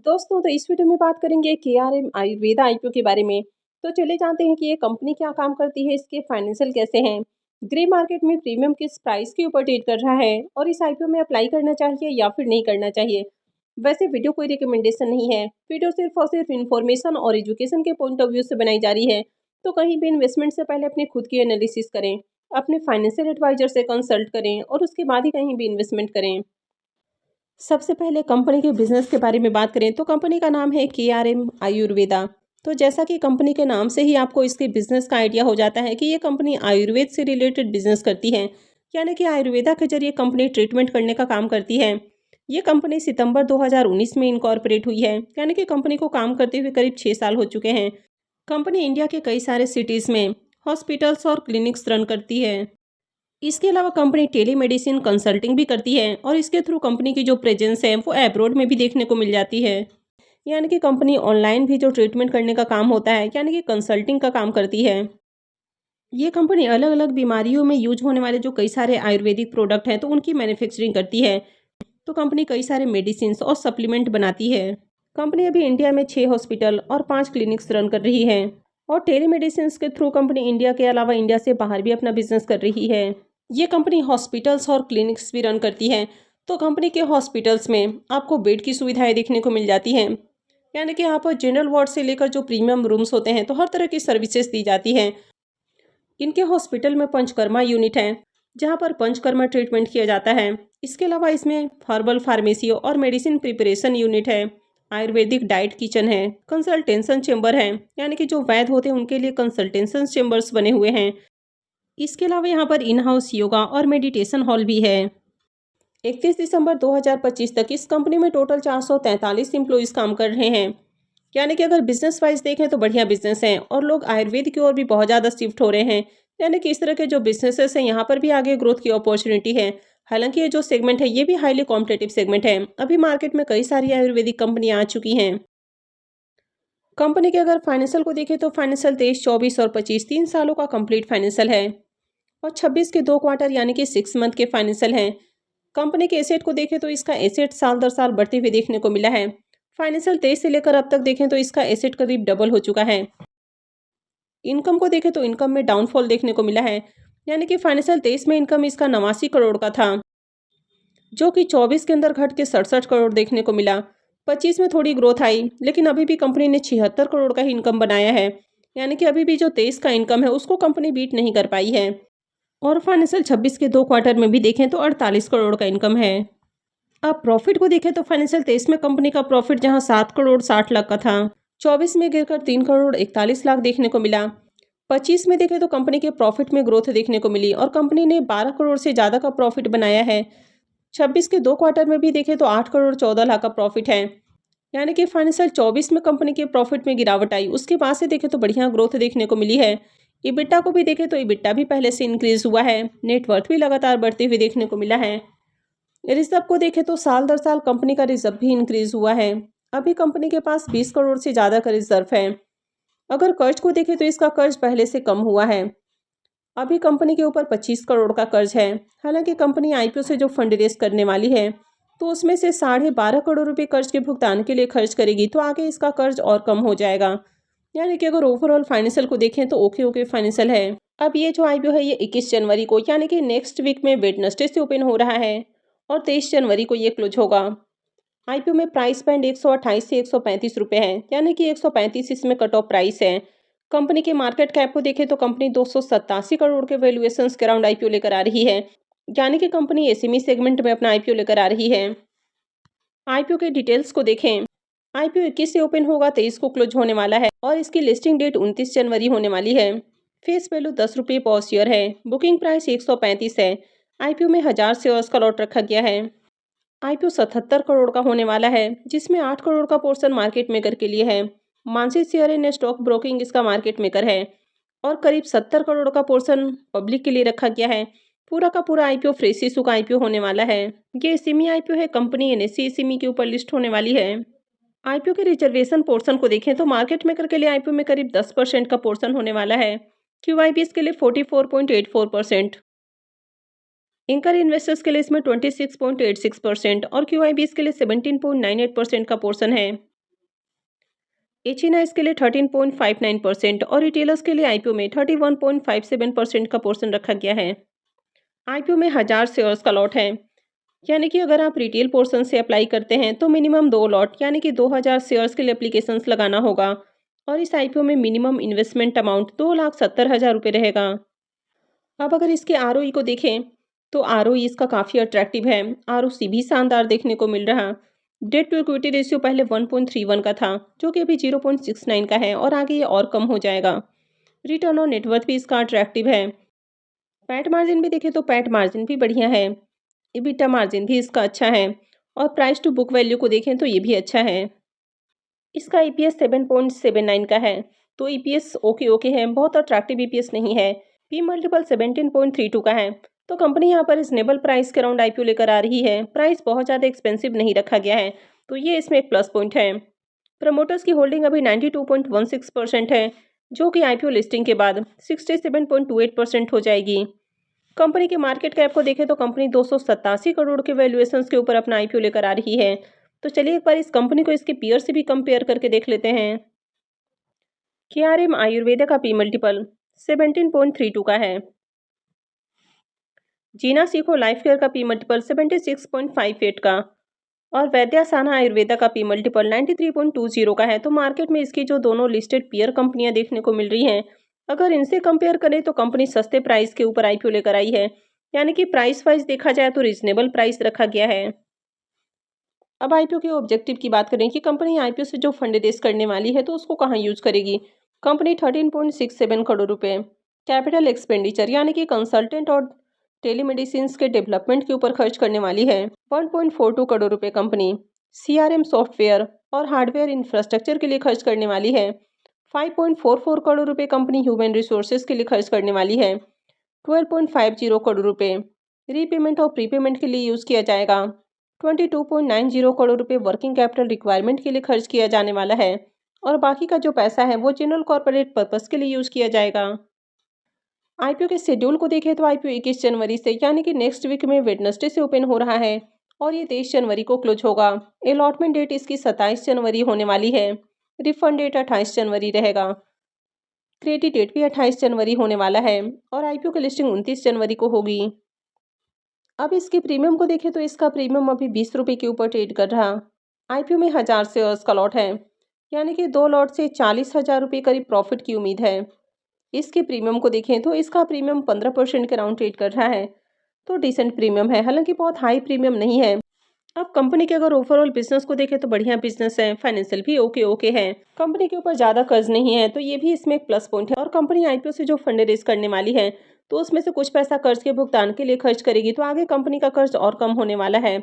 दोस्तों तो इस वीडियो में बात करेंगे केआरएम आयुर्वेदा आईपीओ के बारे में। तो चले जानते हैं कि ये कंपनी क्या काम करती है, इसके फाइनेंशियल कैसे हैं। ग्रे मार्केट में प्रीमियम किस प्राइस के ऊपर ट्रेड कर रहा है और इस आईपीओ में अप्लाई करना चाहिए या फिर नहीं करना चाहिए। वैसे वीडियो कोई रिकमेंडेशन नहीं है, वीडियो सिर्फ और सिर्फ इन्फॉर्मेशन और एजुकेशन के पॉइंट ऑफ व्यू से बनाई जा रही है। तो कहीं भी इन्वेस्टमेंट से पहले अपनी खुद की एनालिसिस करें, अपने फाइनेंशियल एडवाइजर से कंसल्ट करें और उसके बाद ही कहीं भी इन्वेस्टमेंट करें। सबसे पहले कंपनी के बिजनेस के बारे में बात करें तो कंपनी का नाम है केआरएम आयुर्वेदा। तो जैसा कि कंपनी के नाम से ही आपको इसके बिजनेस का आइडिया हो जाता है कि ये कंपनी आयुर्वेद से रिलेटेड बिजनेस करती है, यानी कि आयुर्वेदा के जरिए कंपनी ट्रीटमेंट करने का काम करती है। ये कंपनी सितंबर 2019 में इनकॉर्पोरेट हुई है, यानी कि कंपनी को काम करते हुए करीब 6 साल हो चुके हैं। कंपनी इंडिया के कई सारे सिटीज़ में हॉस्पिटल्स और क्लिनिक्स रन करती है। इसके अलावा कंपनी टेलीमेडिसिन कंसल्टिंग भी करती है और इसके थ्रू कंपनी की जो प्रेजेंस है वो अब्रॉड में भी देखने को मिल जाती है। यानी कि कंपनी ऑनलाइन भी जो ट्रीटमेंट करने का काम होता है, यानी कि कंसल्टिंग का काम करती है। ये कंपनी अलग अलग बीमारियों में यूज होने वाले जो कई सारे आयुर्वेदिक प्रोडक्ट हैं तो उनकी मैन्युफैक्चरिंग करती है। तो कंपनी कई सारे मेडिसिन और सप्लीमेंट बनाती है। कंपनी अभी इंडिया में 6 हॉस्पिटल और 5 क्लिनिक्स रन कर रही है और टेलीमेडिसिन के थ्रू कंपनी इंडिया के अलावा इंडिया से बाहर भी अपना बिजनेस कर रही है। ये कंपनी हॉस्पिटल्स और क्लिनिक्स भी रन करती है। तो कंपनी के हॉस्पिटल्स में आपको बेड की सुविधाएं देखने को मिल जाती हैं, यानी कि यहाँ पर जनरल वार्ड से लेकर जो प्रीमियम रूम्स होते हैं तो हर तरह की सर्विसेज दी जाती हैं। इनके हॉस्पिटल में पंचकर्मा यूनिट है, जहाँ पर पंचकर्मा ट्रीटमेंट किया जाता है। इसके अलावा इसमें हर्बल फार्मेसी और मेडिसिन प्रिपरेशन यूनिट है, आयुर्वेदिक डाइट किचन है, कंसल्टेशन चेंबर है, यानी कि जो वैद्य होते हैं उनके लिए कंसल्टेशन चेंबर्स बने हुए हैं। इसके अलावा यहाँ पर इन हाउस योगा और मेडिटेशन हॉल भी है। 31 दिसंबर 2025 तक इस कंपनी में टोटल 443 एम्प्लॉइज काम कर रहे हैं। यानी कि अगर बिजनेस वाइज देखें तो बढ़िया बिजनेस है और लोग आयुर्वेद की ओर भी बहुत ज़्यादा शिफ्ट हो रहे हैं। यानी कि इस तरह के जो बिजनेसेस हैं यहाँ पर भी आगे ग्रोथ की अपॉर्चुनिटी है। हालांकि ये जो सेगमेंट है ये भी हाईली कॉम्पिटेटिव सेगमेंट है। अभी मार्केट में कई सारी आयुर्वेदिक कंपनियां आ चुकी हैं। कंपनी के अगर फाइनेंशियल को देखें तो फाइनेंशियल 23, 24 और 25 3 सालों का कंप्लीट फाइनेंशियल है और 26 के 2 क्वार्टर यानी कि 6 मंथ के फाइनेंशियल हैं। कंपनी के एसेट को देखें तो इसका एसेट साल दर साल बढ़ते हुए देखने को मिला है। फाइनेंशियल 23 से लेकर अब तक देखें तो इसका एसेट करीब डबल हो चुका है। इनकम को देखें तो इनकम में डाउनफॉल देखने को मिला है, यानी कि फाइनेंशियल 23 में इनकम इसका 89 करोड़ का था, जो कि 24 के अंदर घट के 67 करोड़ देखने को मिला। 25 में थोड़ी ग्रोथ आई, लेकिन अभी भी कंपनी ने 76 करोड़ का ही इनकम बनाया है। यानी कि अभी भी जो 23 का इनकम है उसको कंपनी बीट नहीं कर पाई है। और फाइनेंशियल 26 के 2 क्वार्टर में भी देखें तो 48 करोड़ का इनकम है। अब प्रॉफिट को देखें तो फाइनेंशियल 23 में कंपनी का प्रॉफिट जहां 7 करोड़ 60 लाख का था, 24 में गिरकर 3 करोड़ 41 लाख देखने को मिला। 25 में देखें तो कंपनी के प्रॉफिट में ग्रोथ देखने को मिली और कंपनी ने 12 करोड़ से ज़्यादा का प्रॉफिट बनाया है। 26 के 2 क्वार्टर में भी देखें तो 8 करोड़ 14 लाख का प्रॉफिट है। यानी कि फाइनेंशियल 24 में कंपनी के प्रॉफिट में गिरावट आई, उसके बाद से देखें तो बढ़िया ग्रोथ देखने को मिली है। इबिट्टा को भी देखें तो इबिट्टा भी पहले से इंक्रीज हुआ है। नेटवर्थ भी लगातार बढ़ते हुए देखने को मिला है। रिजर्व को देखें तो साल दर साल कंपनी का रिजर्व भी इंक्रीज हुआ है। अभी कंपनी के पास 20 करोड़ से ज़्यादा का रिजर्व है। अगर कर्ज को देखें तो इसका कर्ज पहले से कम हुआ है। अभी कंपनी के ऊपर 25 करोड़ का कर्ज है। हालांकि कंपनी आईपीओ से जो फंड रेज करने वाली है तो उसमें से 12.5 करोड़ रुपए कर्ज के भुगतान के लिए खर्च करेगी, तो आगे इसका कर्ज और कम हो जाएगा। यानी कि अगर ओवरऑल फाइनेंशियल को देखें तो ओके ओके फाइनेंशियल है। अब ये जो आईपीओ है ये 21 जनवरी को यानी कि नेक्स्ट वीक में वेडनेसडे से ओपन हो रहा है और 23 जनवरी को ये क्लोज होगा। आईपीओ में प्राइस बैंड 128 से 135 रुपये है, यानी कि 135 इसमें कट ऑफ प्राइस है। कंपनी के मार्केट कैप को देखें तो कंपनी 287 करोड़ के वैल्यूएशंस के अराउंड आईपीओ लेकर आ रही है, यानी कि कंपनी एसएमई सेगमेंट में अपना आईपीओ लेकर आ रही है। आईपीओ के डिटेल्स को देखें। आईपीओ 21 से ओपन होगा, 23 को क्लोज होने वाला है और इसकी लिस्टिंग डेट 29 जनवरी होने वाली है। फेस वैल्यू 10 रुपये पर शेयर है। बुकिंग प्राइस 135 है। आईपीओ में 1000 शेयर्स का लॉट रखा गया है। आईपीओ 77 करोड़ का होने वाला है, जिसमें 8 करोड़ का पोर्शन मार्केट मेकर के लिए है। मानसी शेयर ने स्टॉक ब्रोकिंग इसका मार्केट मेकर है और करीब 70 करोड़ का पोर्शन पब्लिक के लिए रखा गया है। पूरा का पूरा आईपीओ फ्रेश इशू का आईपीओ होने वाला है। ये एसएमई आईपीओ है, कंपनी एनएससी एसएमई के ऊपर लिस्ट होने वाली है। आईपीओ के रिजर्वेशन पोर्शन को देखें तो मार्केट मेकर के लिए आईपीओ में करीब 10% का पोर्शन होने वाला है। क्यूआईबीएस के लिए 44.84%, एंकर इन्वेस्टर्स के लिए इसमें 26.86% और क्यूआईबीएस के लिए 17.98% का पोर्शन है। एचिना इसके लिए 13.59% और रिटेलर्स के लिए आईपीओ में 31.57% का पोर्शन रखा गया है। आईपीओ में 1000 शेयर्स का लॉट है, यानी कि अगर आप रिटेल पोर्शन से अप्लाई करते हैं तो मिनिमम 2 लॉट यानी कि 2000 शेयर्स के लिए एप्लीकेशंस लगाना होगा और इस आईपीओ में मिनिमम इन्वेस्टमेंट अमाउंट 2,70,000 रुपये रहेगा। अब अगर इसके आरओई को देखें तो आरओई इसका काफ़ी अट्रैक्टिव है। आरओसी भी शानदार देखने को मिल रहा। डेट टू इक्विटी रेशियो पहले 1.31 का था, जो कि अभी 0.69 का है और आगे ये और कम हो जाएगा। रिटर्न ऑन नेटवर्थ भी इसका अट्रैक्टिव है। पैट मार्जिन भी देखें तो पैट मार्जिन भी बढ़िया है। इबिटा मार्जिन भी इसका अच्छा है और प्राइस टू बुक वैल्यू को देखें तो ये भी अच्छा है। इसका ईपीएस 7.79 का है, तो ईपीएस ओके ओके है, बहुत अट्रैक्टिव ईपीएस नहीं है। पी मल्टीपल 17.32 का है, तो कंपनी यहाँ पर रिजनेबल प्राइस के अराउंड आईपीओ लेकर आ रही है। प्राइस बहुत ज़्यादा एक्सपेंसिव नहीं रखा गया है, तो ये इसमें एक प्लस पॉइंट है। प्रमोटर्स की होल्डिंग अभी 92.16% है, जो कि आईपीओ लिस्टिंग के बाद 67.28% हो जाएगी। कंपनी के मार्केट कैप को देखें तो कंपनी 287 करोड़ के वैल्यूएशन के ऊपर अपना आईपीओ लेकर आ रही है। तो चलिए एक बार इस कंपनी को इसके पीयर से भी कंपेयर करके देख लेते हैं। केआरएम आयुर्वेदा का पी मल्टीपल 17.32 का है। जीना सीखो लाइफ केयर का पी मल्टीपल 76.58 का और वैद्यासाना आयुर्वेदा का पी मल्टीपल 93.20 का है। तो मार्केट में इसकी जो दोनों लिस्टेड पीयर कंपनियां देखने को मिल रही हैं, अगर इनसे कंपेयर करें तो कंपनी सस्ते प्राइस के ऊपर आईपीओ लेकर आई है, यानी कि प्राइस वाइज देखा जाए तो रीजनेबल प्राइस रखा गया है। अब आईपीओ के ऑब्जेक्टिव की बात करें कि कंपनी आईपीओ से जो फंड रेज करने वाली है तो उसको कहाँ यूज करेगी। कंपनी 13.67 करोड़ रुपए कैपिटल एक्सपेंडिचर यानी कि कंसल्टेंट और टेलीमेडिसिन के डेवलपमेंट के ऊपर खर्च करने वाली है। 1.42 करोड़ रुपए कंपनी सीआरएम सॉफ्टवेयर और हार्डवेयर इंफ्रास्ट्रक्चर के लिए खर्च करने वाली है। 5.44 करोड़ रुपए कंपनी ह्यूमन रिसोर्सेज के लिए खर्च करने वाली है। 12.50 करोड़ रुपए रीपेमेंट और प्रीपेमेंट के लिए यूज किया जाएगा। 22.90 करोड़ रुपए वर्किंग कैपिटल रिक्वायरमेंट के लिए खर्च किया जाने वाला है और बाकी का जो पैसा है वो जनरल कॉर्पोरेट पर्पस के लिए यूज किया जाएगा। आईपीओ के शेड्यूल को देखें तो आईपीओ 21 जनवरी से यानी कि नेक्स्ट वीक में वेडनेसडे से ओपन हो रहा है और ये 23 जनवरी को क्लोज होगा। अलॉटमेंट डेट इसकी 27 जनवरी होने वाली है। रिफंड डेट 28 जनवरी रहेगा। क्रेडिट डेट भी 28 जनवरी होने वाला है और आईपीओ की लिस्टिंग 29 जनवरी को होगी। अब इसके प्रीमियम को देखें तो इसका प्रीमियम अभी 20 रुपये के ऊपर ट्रेड कर रहा। आईपीओ में 1000 शेयर्स का लॉट है, यानी कि 2 लॉट से 40,000 रुपये करीब प्रॉफिट की उम्मीद है। इसके प्रीमियम को देखें तो इसका प्रीमियम 15% के राउंड ट्रेड कर रहा है, तो डिसेंट प्रीमियम है, हालांकि बहुत हाई प्रीमियम नहीं है। अब कंपनी के अगर ओवरऑल बिजनेस को देखें तो बढ़िया बिजनेस है, फाइनेंशियल भी ओके ओके है। कंपनी के ऊपर ज़्यादा कर्ज नहीं है, तो ये भी इसमें एक प्लस पॉइंट है। और कंपनी आईपीओ से जो फंड रेज करने वाली है तो उसमें से कुछ पैसा कर्ज के भुगतान के लिए खर्च करेगी, तो आगे कंपनी का कर्ज और कम होने वाला है।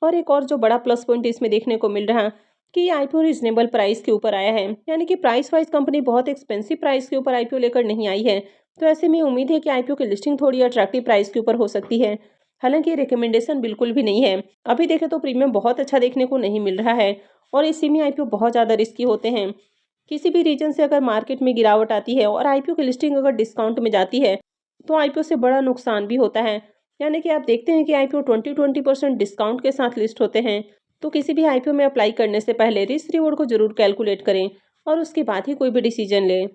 और एक और जो बड़ा प्लस पॉइंट इसमें देखने को मिल रहा कि ये आईपीओ रीजनेबल प्राइस के ऊपर आया है, यानी कि प्राइस वाइज कंपनी बहुत एक्सपेंसिव प्राइस के ऊपर आईपीओ लेकर नहीं आई है। तो ऐसे में उम्मीद है कि आईपीओ की लिस्टिंग थोड़ी अट्रैक्टिव प्राइस के ऊपर हो सकती है, हालांकि ये रिकमेंडेशन बिल्कुल भी नहीं है। अभी देखें तो प्रीमियम बहुत अच्छा देखने को नहीं मिल रहा है और इसी में आईपीओ बहुत ज़्यादा रिस्की होते हैं। किसी भी रीजन से अगर मार्केट में गिरावट आती है और आईपीओ की लिस्टिंग अगर डिस्काउंट में जाती है तो आईपीओ से बड़ा नुकसान भी होता है। यानी कि आप देखते हैं कि आईपीओ 20% डिस्काउंट के साथ लिस्ट होते हैं, तो किसी भी आईपीओ में अप्लाई करने से पहले रिस्क रिवॉर्ड को जरूर कैलकुलेट करें और उसके बाद ही कोई भी डिसीजन लें।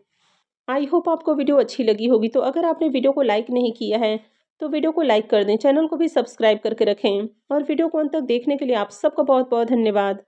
आई होप आपको वीडियो अच्छी लगी होगी। तो अगर आपने वीडियो को लाइक नहीं किया है तो वीडियो को लाइक कर दें, चैनल को भी सब्सक्राइब करके रखें और वीडियो को अंत तक देखने के लिए आप सबका बहुत बहुत धन्यवाद।